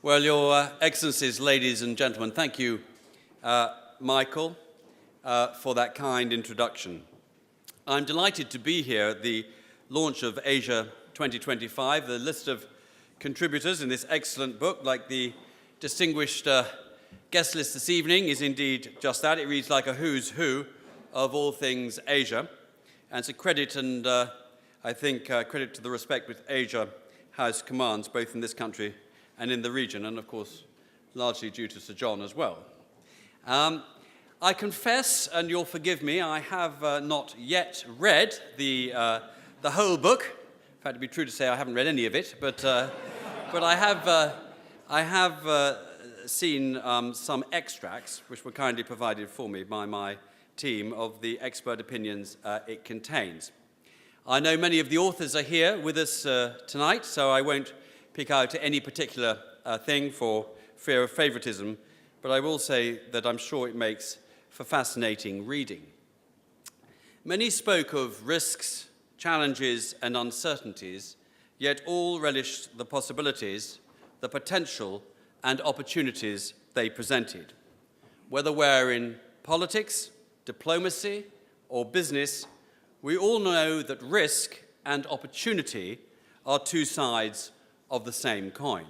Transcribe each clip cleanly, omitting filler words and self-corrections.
Well, Your Excellencies, ladies and gentlemen, thank you, Michael, for that kind introduction. I'm delighted to be here at the launch of Asia 2025. The list of contributors in this excellent book, like the distinguished guest list this evening, is indeed just that. It reads like a who's who of all things Asia. And it's a credit and, I think, credit to the respect which Asia House commands, both in this country and in the region, and of course, largely due to Sir John as well. I confess, and you'll forgive me, I have not yet read the whole book. In fact, to be true to say, I haven't read any of it, but I have seen some extracts, which were kindly provided for me by my team, of the expert opinions it contains. I know many of the authors are here with us tonight, so I won't pick out any particular thing for fear of favoritism, but I will say that I'm sure it makes for fascinating reading. Many spoke of risks, challenges, and uncertainties, yet all relished the possibilities, the potential, and opportunities they presented. Whether we're in politics, diplomacy, or business, we all know that risk and opportunity are two sides of the same coin.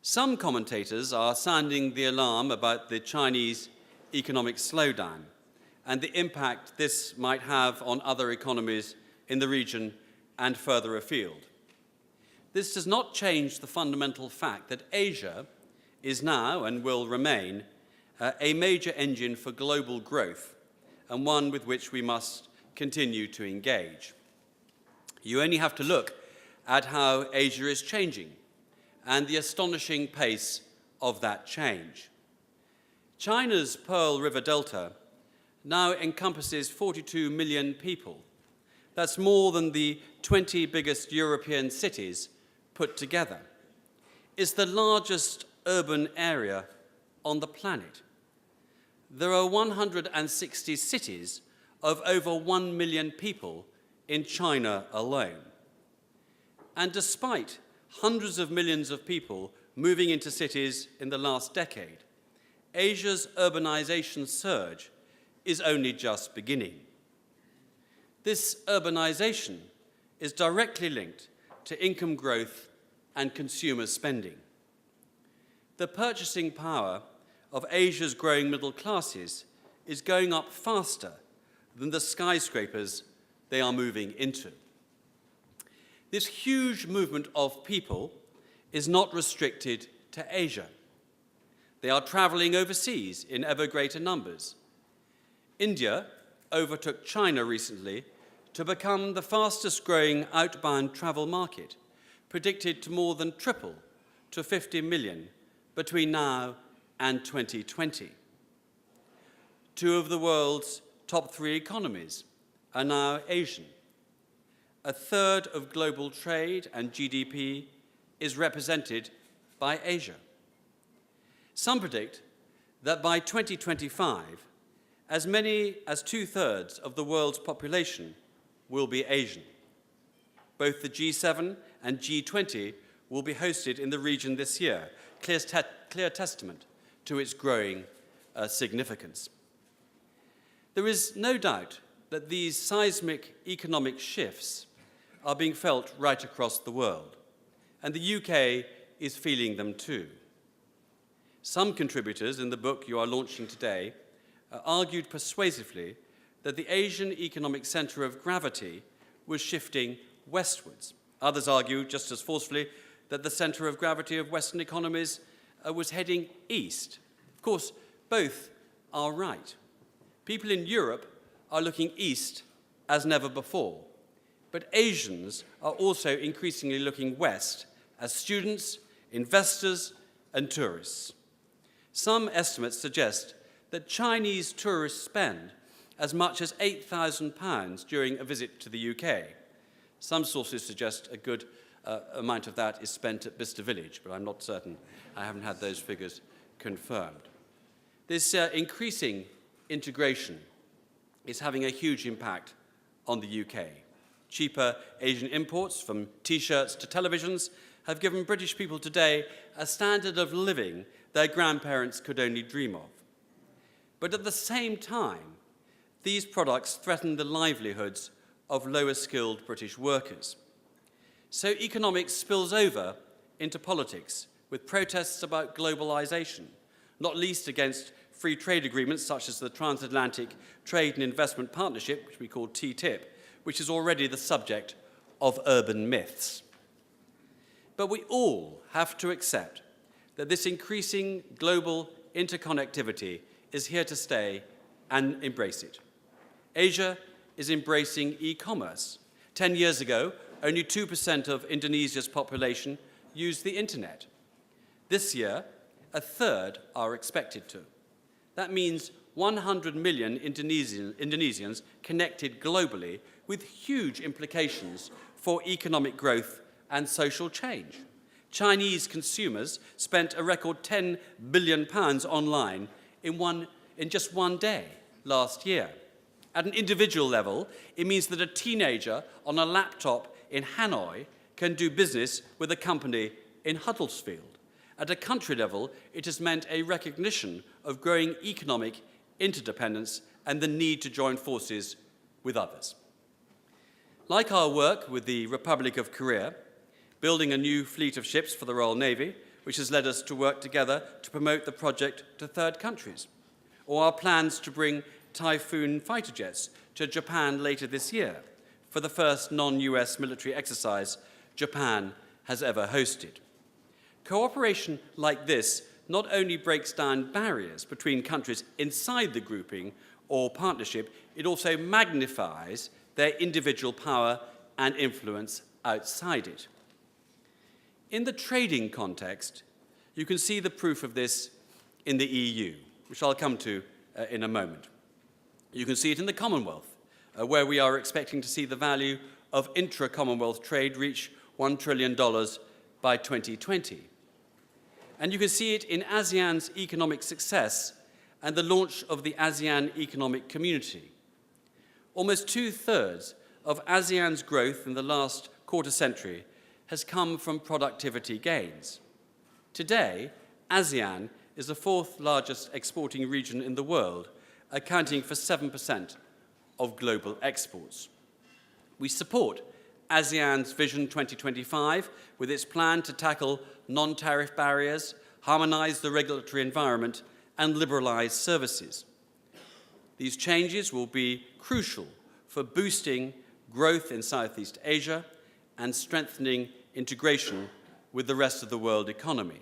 Some commentators are sounding the alarm about the Chinese economic slowdown and the impact this might have on other economies in the region and further afield. This does not change the fundamental fact that Asia is now and will remain a major engine for global growth, and one with which we must continue to engage. You only have to look at how Asia is changing and the astonishing pace of that change. China's Pearl River Delta now encompasses 42 million people. That's more than the 20 biggest European cities put together. It's the largest urban area on the planet. There are 160 cities of over 1 million people in China alone. And despite hundreds of millions of people moving into cities in the last decade, Asia's urbanization surge is only just beginning. This urbanization is directly linked to income growth and consumer spending. The purchasing power of Asia's growing middle classes is going up faster than the skyscrapers they are moving into. This huge movement of people is not restricted to Asia. They are traveling overseas in ever greater numbers. India overtook China recently to become the fastest growing outbound travel market, predicted to more than triple to 50 million between now and 2020. Two of the world's top 3 economies are now Asian. A third of global trade and GDP is represented by Asia. Some predict that by 2025, as many as 2/3 of the world's population will be Asian. Both the G7 and G20 will be hosted in the region this year, clear testament to its growing significance. There is no doubt that these seismic economic shifts are being felt right across the world, and the UK is feeling them too. Some contributors in the book you are launching today argued persuasively that the Asian economic centre of gravity was shifting westwards. Others argue just as forcefully that the centre of gravity of Western economies was heading east. Of course, both are right. People in Europe are looking east as never before, but Asians are also increasingly looking west as students, investors, and tourists. Some estimates suggest that Chinese tourists spend as much as £8,000 during a visit to the UK. Some sources suggest a good amount of that is spent at Bicester Village, but I'm not certain. I haven't had those figures confirmed. This increasing integration is having a huge impact on the UK. Cheaper Asian imports, from T-shirts to televisions, have given British people today a standard of living their grandparents could only dream of. But at the same time, these products threaten the livelihoods of lower-skilled British workers. So economics spills over into politics, with protests about globalization, not least against free trade agreements such as the Transatlantic Trade and Investment Partnership, which we call TTIP, which is already the subject of urban myths. But we all have to accept that this increasing global interconnectivity is here to stay and embrace it. Asia is embracing e-commerce. 10 years ago, only 2% of Indonesia's population used the internet. This year, a third are expected to. That means 100 million Indonesians connected globally, with huge implications for economic growth and social change. Chinese consumers spent a record £10 billion online in just one day last year. At an individual level, it means that a teenager on a laptop in Hanoi can do business with a company in Huddersfield. At a country level, it has meant a recognition of growing economic interdependence and the need to join forces with others. Like our work with the Republic of Korea, building a new fleet of ships for the Royal Navy, which has led us to work together to promote the project to third countries, or our plans to bring Typhoon fighter jets to Japan later this year for the first non-US military exercise Japan has ever hosted. Cooperation like this not only breaks down barriers between countries inside the grouping or partnership, it also magnifies their individual power and influence outside it. In the trading context, you can see the proof of this in the EU, which I'll come to in a moment. You can see it in the Commonwealth, where we are expecting to see the value of intra-Commonwealth trade reach $1 trillion by 2020. And you can see it in ASEAN's economic success and the launch of the ASEAN Economic Community. Almost 2/3 of ASEAN's growth in the last quarter century has come from productivity gains. Today, ASEAN is the fourth largest exporting region in the world, accounting for 7% of global exports. We support ASEAN's Vision 2025 with its plan to tackle non-tariff barriers, harmonize the regulatory environment, and liberalize services. These changes will be crucial for boosting growth in Southeast Asia and strengthening integration with the rest of the world economy.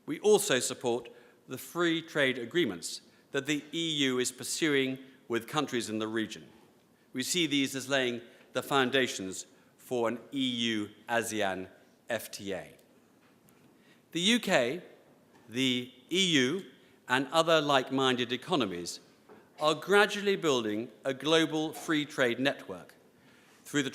We also support the free trade agreements that the EU is pursuing with countries in the region. We see these as laying the foundations for an EU-ASEAN FTA. The UK, the EU, and other like-minded economies are gradually building a global free trade network through the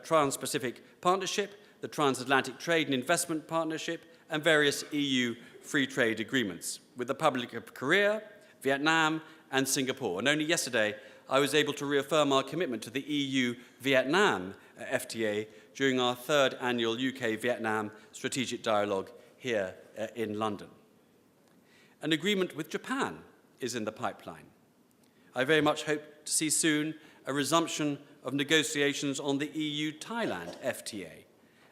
Trans-Pacific Partnership, the Transatlantic Trade and Investment Partnership, and various EU free trade agreements with the Republic of Korea, Vietnam, and Singapore. And only yesterday, I was able to reaffirm our commitment to the EU-Vietnam FTA during our third annual UK-Vietnam Strategic Dialogue here in London. An agreement with Japan is in the pipeline. I very much hope to see soon a resumption of negotiations on the EU-Thailand FTA,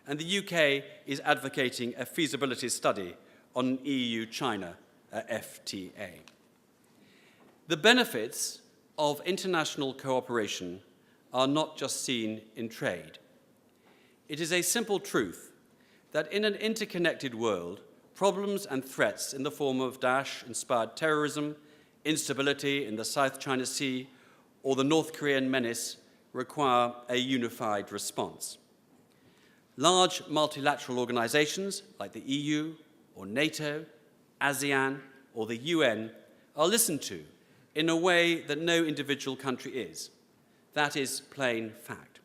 and the UK is advocating a feasibility study on an EU-China FTA. The benefits of international cooperation are not just seen in trade. It is a simple truth that in an interconnected world, problems and threats in the form of Daesh-inspired terrorism, instability in the South China Sea, or the North Korean menace require a unified response. Large multilateral organizations like the EU or NATO, ASEAN, or the UN are listened to in a way that no individual country is. That is plain fact.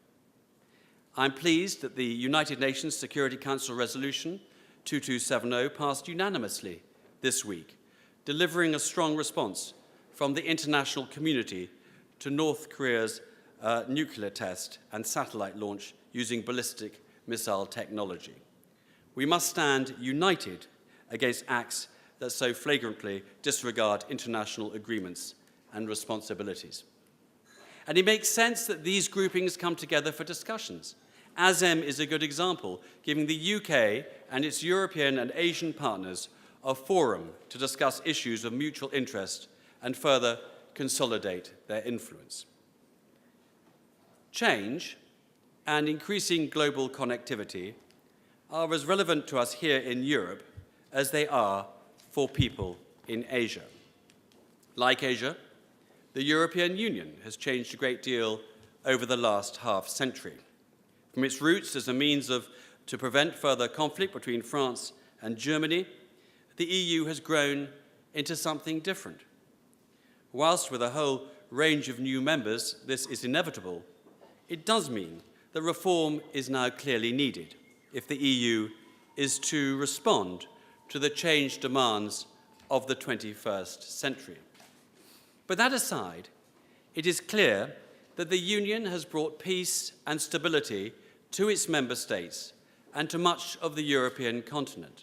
I'm pleased that the United Nations Security Council Resolution 2270 passed unanimously this week, delivering a strong response from the international community to North Korea's nuclear test and satellite launch using ballistic missile technology. we must stand united against acts that so flagrantly disregard international agreements and responsibilities. And it makes sense that these groupings come together for discussions. ASEM is a good example, giving the UK and its European and Asian partners a forum to discuss issues of mutual interest and further consolidate their influence. Change and increasing global connectivity are as relevant to us here in Europe as they are for people in Asia. Like Asia, the European Union has changed a great deal over the last half-century. From its roots as a means to prevent further conflict between France and Germany, the EU has grown into something different. Whilst with a whole range of new members this is inevitable, it does mean that reform is now clearly needed if the EU is to respond to the changed demands of the 21st century. But that aside, it is clear that the Union has brought peace and stability to its member states and to much of the European continent.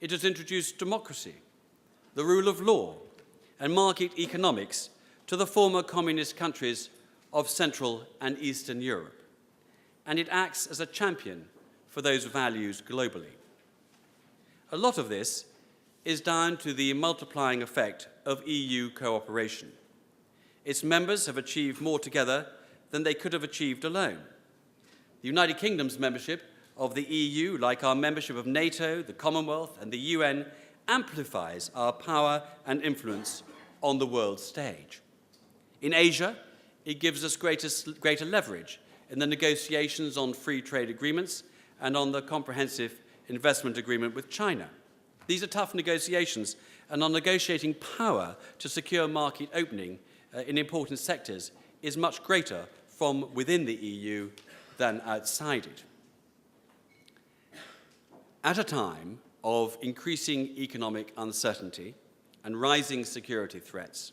It has introduced democracy, the rule of law, and market economics to the former communist countries of Central and Eastern Europe, and it acts as a champion for those values globally. A lot of this is down to the multiplying effect of EU cooperation. Its members have achieved more together than they could have achieved alone. The United Kingdom's membership of the EU, like our membership of NATO, the Commonwealth, and the UN, amplifies our power and influence on the world stage. In Asia, it gives us greater leverage in the negotiations on free trade agreements and on the comprehensive investment agreement with China. These are tough negotiations, and our negotiating power to secure market opening in important sectors is much greater from within the EU than outside it. At a time of increasing economic uncertainty and rising security threats,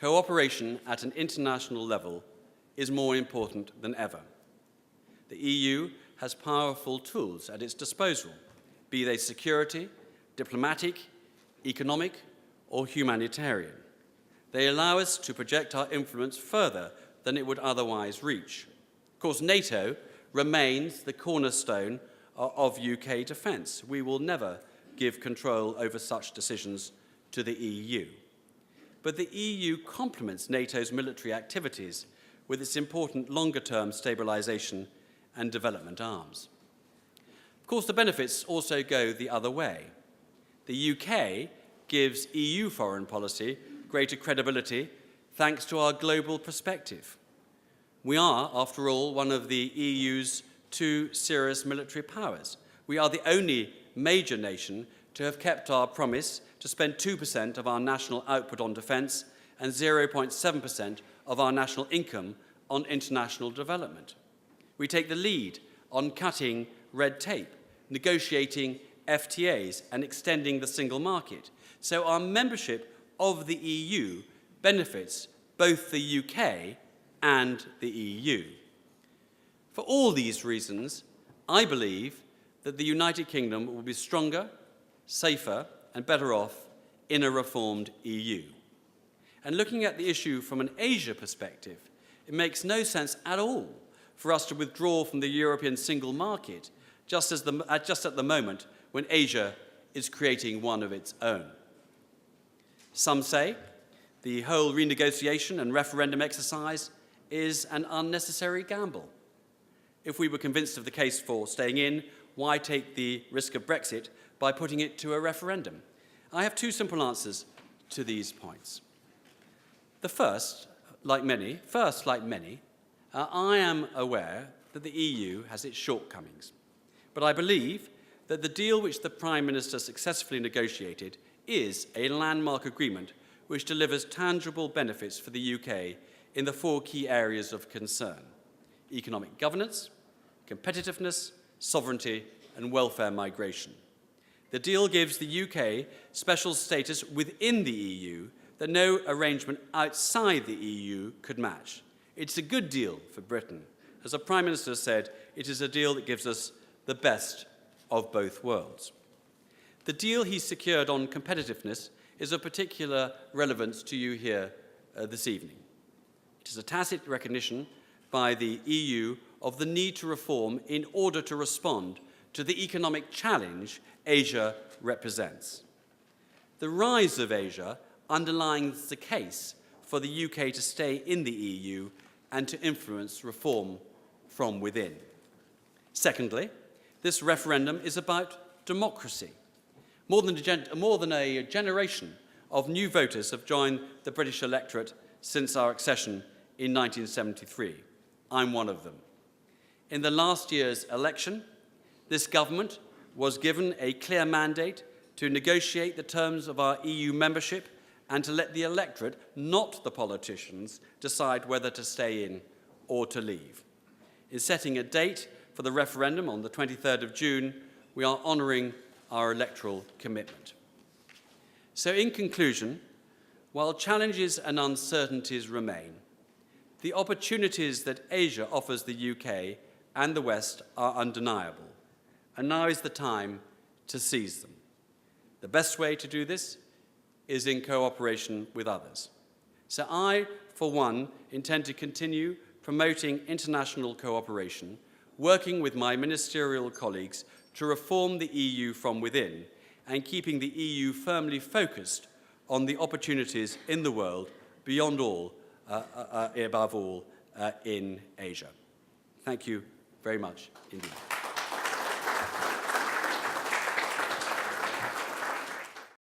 cooperation at an international level is more important than ever. The EU has powerful tools at its disposal, be they security, diplomatic, economic, or humanitarian. They allow us to project our influence further than it would otherwise reach. Of course, NATO remains the cornerstone of UK defence. We will never give control over such decisions to the EU. But the EU complements NATO's military activities with its important longer-term stabilisation and development arms. Of course, the benefits also go the other way. The UK gives EU foreign policy greater credibility thanks to our global perspective. We are, after all, one of the EU's two serious military powers. We are the only major nation to have kept our promise to spend 2% of our national output on defence and 0.7% of our national income on international development. We take the lead on cutting red tape, negotiating FTAs and extending the single market. So our membership of the EU benefits both the UK and the EU. For all these reasons, I believe that the United Kingdom will be stronger, safer, and better off in a reformed EU. And looking at the issue from an Asia perspective, it makes no sense at all for us to withdraw from the European single market just at the moment when Asia is creating one of its own. Some say the whole renegotiation and referendum exercise is an unnecessary gamble. If we were convinced of the case for staying in, why take the risk of Brexit by putting it to a referendum? I have two simple answers to these points. The first, like many, I am aware that the EU has its shortcomings. But I believe that the deal which the Prime Minister successfully negotiated is a landmark agreement which delivers tangible benefits for the UK in the four key areas of concern: economic governance, competitiveness, sovereignty, and welfare migration. The deal gives the UK special status within the EU that no arrangement outside the EU could match. It's a good deal for Britain. As the Prime Minister said, it is a deal that gives us the best of both worlds. The deal he secured on competitiveness is of particular relevance to you here this evening. It is a tacit recognition by the EU of the need to reform in order to respond to the economic challenge Asia represents. The rise of Asia underlines the case for the UK to stay in the EU and to influence reform from within. Secondly, this referendum is about democracy. More than a generation of new voters have joined the British electorate since our accession in 1973. I'm one of them. In the last year's election, this government was given a clear mandate to negotiate the terms of our EU membership and to let the electorate, not the politicians, decide whether to stay in or to leave. In setting a date for the referendum on the 23rd of June, we are honouring our electoral commitment. So in conclusion, while challenges and uncertainties remain, the opportunities that Asia offers the UK and the West are undeniable, and now is the time to seize them. The best way to do this is in cooperation with others. So I, for one, intend to continue promoting international cooperation, working with my ministerial colleagues to reform the EU from within and keeping the EU firmly focused on the opportunities in the world, beyond all, above all, in Asia. Thank you very much indeed.